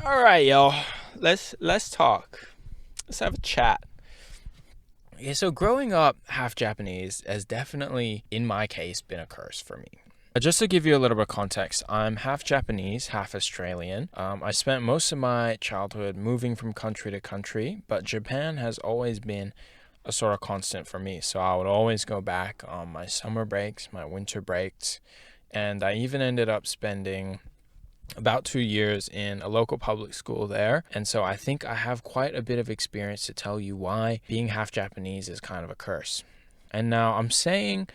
All right, y'all. Let's talk. Let's have a chat. Yeah, so growing up half Japanese has definitely, in my case, been a curse for me. Just to give you a little bit of context, I'm half Japanese, half Australian. I spent most of my childhood moving from country to country, but Japan has always been a sort of constant for me. So I would always go back on my summer breaks, my winter breaks, and I even ended up spending about 2 years in a local public school there. And so I think I have quite a bit of experience to tell you why being half Japanese is kind of a curse. And now I'm saying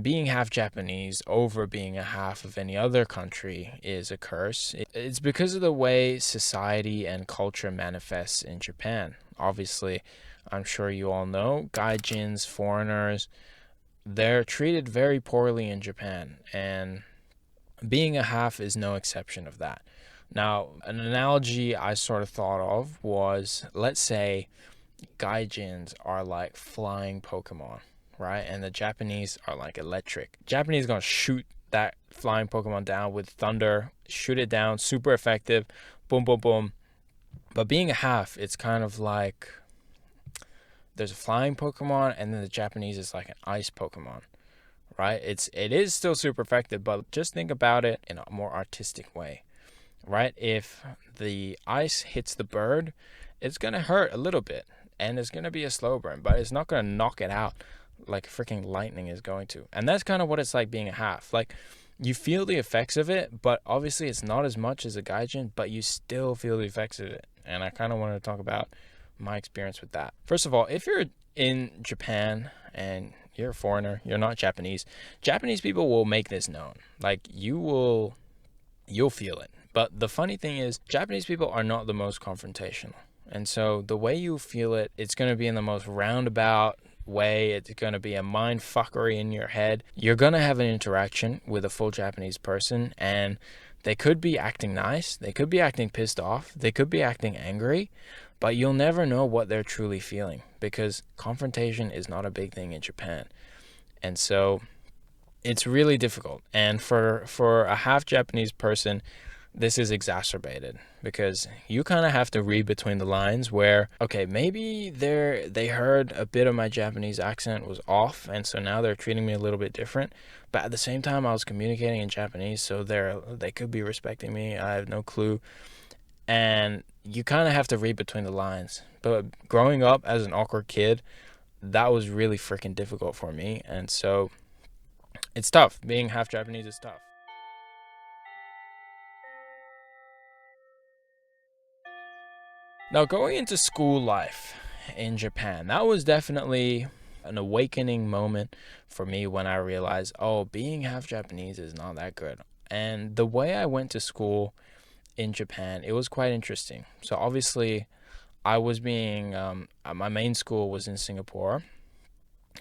being half Japanese over being a half of any other country is a curse. It's because of the way society and culture manifests in Japan. Obviously, I'm sure you all know, gaijins, foreigners, they're treated very poorly in Japan. And being a half is no exception of that. Now, an analogy I sort of thought of was, let's say gaijins are like flying Pokemon, right? And the Japanese are like electric. Japanese gonna shoot that flying Pokemon down with thunder, shoot it down, super effective, boom, boom, boom. But being a half, it's kind of like there's a flying Pokemon, and then the Japanese is like an ice Pokemon, right? It is still super effective, but just think about it in a more artistic way, right? If the ice hits the bird, it's gonna hurt a little bit, and it's gonna be a slow burn, but it's not gonna knock it out like freaking lightning is going to. And that's kind of what it's like being a half. Like you feel the effects of it, but obviously it's not as much as a gaijin, but you still feel the effects of it. And I kind of wanted to talk about my experience with that. First of all, if you're in Japan and you're a foreigner, you're not Japanese, Japanese people will make this known. Like you'll feel it. But the funny thing is, Japanese people are not the most confrontational. And so the way you feel it, it's going to be in the most roundabout way. It's going to be a mind fuckery in your head. You're going to have an interaction with a full Japanese person, and they could be acting nice. They could be acting pissed off. They could be acting angry, but you'll never know what they're truly feeling because confrontation is not a big thing in Japan. And so it's really difficult. And for a half Japanese person, this is exacerbated because you kind of have to read between the lines where, okay, maybe they heard a bit of my Japanese accent was off, and so now they're treating me a little bit different, but at the same time I was communicating in Japanese, so they could be respecting me. I have no clue. And you kind of have to read between the lines. But growing up as an awkward kid, that was really freaking difficult for me, and so it's tough. Being half Japanese is tough. Now, going into school life in Japan, that was definitely an awakening moment for me when I realized, oh, being half Japanese is not that good. And the way I went to school in Japan, it was quite interesting. So, obviously, I was my main school was in Singapore.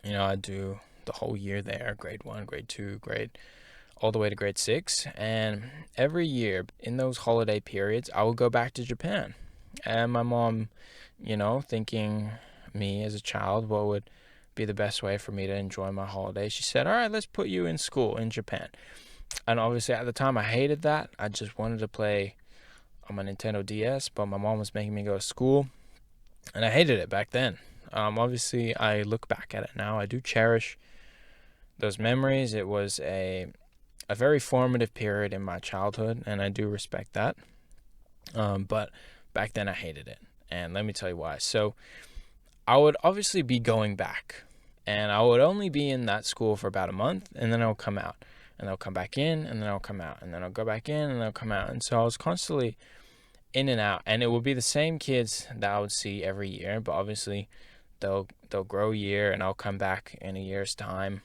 I do the whole year there, grade one, grade two, all the way to grade six. And every year in those holiday periods, I would go back to Japan. And my mom, thinking me as a child, what would be the best way for me to enjoy my holiday, she said, all right, let's put you in school in Japan. And obviously at the time I hated that. I just wanted to play on my Nintendo DS, but my mom was making me go to school, and I hated it back then. Obviously, I look back at it now. I do cherish those memories. It was a very formative period in my childhood, and I do respect that. But back then, I hated it, and let me tell you why. So I would obviously be going back, and I would only be in that school for about a month, and then I'll come out, and I'll come back in, and then I'll come out, and then I'll go back in, and I'll come out. And so I was constantly in and out, and it would be the same kids that I would see every year, but obviously they'll grow a year, and I'll come back in a year's time.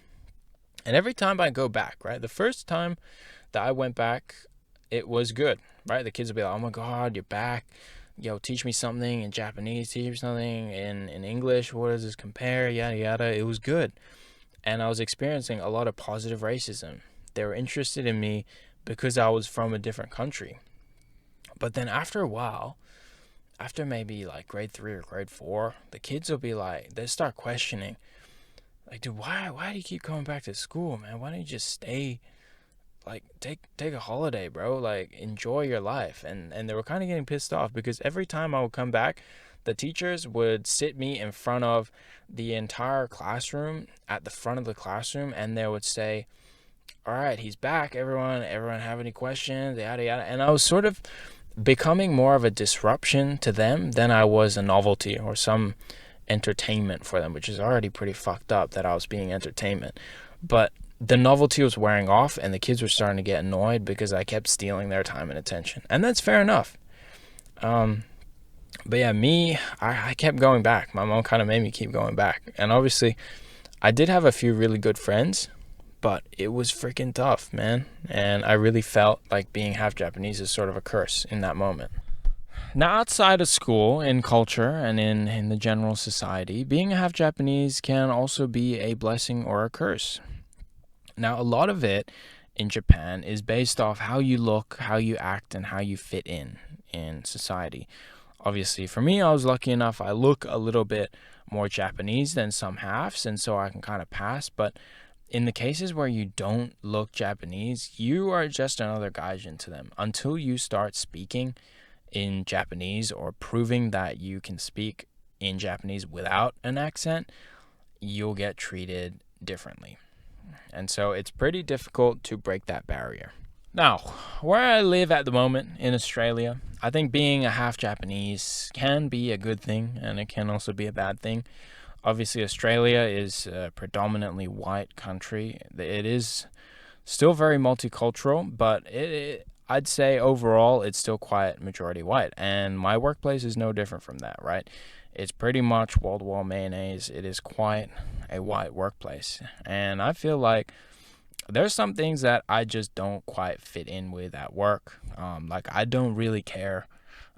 And every time I go back, right, the first time that I went back, it was good, right? The kids will be like, oh my God, you're back. Yo, teach me something in Japanese, teach me something in English. What does this compare? Yada, yada. It was good. And I was experiencing a lot of positive racism. They were interested in me because I was from a different country. But then after a while, after maybe like grade 3 or grade 4, the kids will be like, they start questioning, like, dude, why do you keep coming back to school, man? Why don't you just stay like take a holiday, bro. Like enjoy your life. And they were kind of getting pissed off because every time I would come back, the teachers would sit me in front of the entire classroom at the front of the classroom, and they would say, "All right, he's back. Everyone have any questions? Yada yada." And I was sort of becoming more of a disruption to them than I was a novelty or some entertainment for them, which is already pretty fucked up that I was being entertainment. But the novelty was wearing off, and the kids were starting to get annoyed because I kept stealing their time and attention. And that's fair enough. But yeah, I kept going back. My mom kind of made me keep going back. And obviously, I did have a few really good friends, but it was freaking tough, man. And I really felt like being half Japanese is sort of a curse in that moment. Now, outside of school, in culture, and in the general society, being a half Japanese can also be a blessing or a curse. Now, a lot of it in Japan is based off how you look, how you act, and how you fit in society. Obviously, for me, I was lucky enough, I look a little bit more Japanese than some halves, and so I can kind of pass. But in the cases where you don't look Japanese, you are just another gaijin to them until you start speaking in Japanese or proving that you can speak in Japanese without an accent. You'll get treated differently. And so it's pretty difficult to break that barrier. Now, where I live at the moment in Australia, I think being a half Japanese can be a good thing, and it can also be a bad thing. Obviously, Australia is a predominantly white country. It is still very multicultural, but I'd say overall it's still quite majority white. And my workplace is no different from that, right? It's pretty much wall-to-wall mayonnaise. It is quite a white workplace. And I feel like there's some things that I just don't quite fit in with at work. Like, I don't really care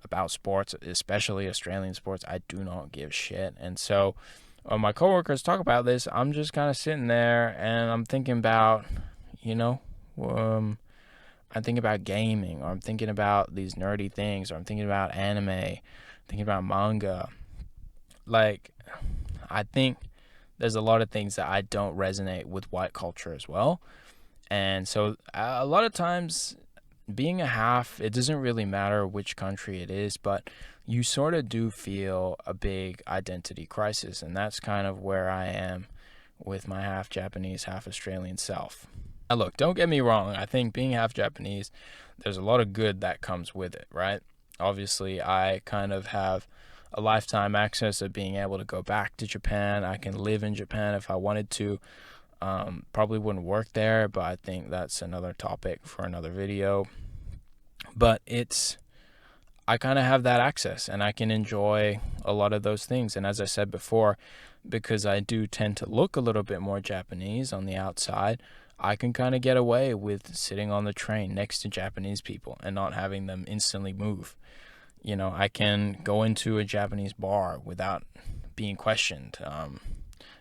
about sports, especially Australian sports. I do not give shit. And so when my coworkers talk about this, I'm just kind of sitting there and I'm thinking about, you know, I'm thinking about gaming, or I'm thinking about these nerdy things, or I'm thinking about anime, thinking about manga. Like, I think there's a lot of things that I don't resonate with white culture as well. And so a lot of times being a half, it doesn't really matter which country it is, but you sort of do feel a big identity crisis. And that's kind of where I am with my half Japanese, half Australian self. Now, look, don't get me wrong. I think being half Japanese, there's a lot of good that comes with it, right? Obviously, I kind of have a lifetime access of being able to go back to Japan. I can live in Japan if I wanted to. Probably wouldn't work there, but I think that's another topic for another video. But I kind of have that access, and I can enjoy a lot of those things. And as I said before, because I do tend to look a little bit more Japanese on the outside, I can kind of get away with sitting on the train next to Japanese people and not having them instantly move. You know, I can go into a Japanese bar without being questioned.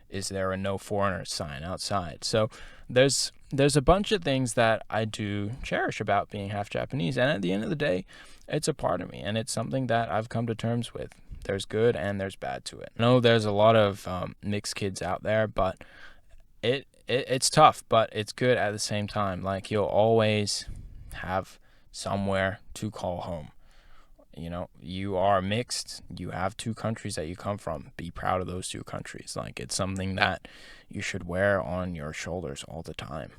Is there a no foreigners sign outside? So there's a bunch of things that I do cherish about being half Japanese, and at the end of the day, it's a part of me, and it's something that I've come to terms with. There's good and there's bad to it. I know there's a lot of mixed kids out there, but it's tough, but it's good at the same time. Like, you'll always have somewhere to call home. You know, you are mixed. You have two countries that you come from. Be proud of those two countries. Like, it's something that you should wear on your shoulders all the time.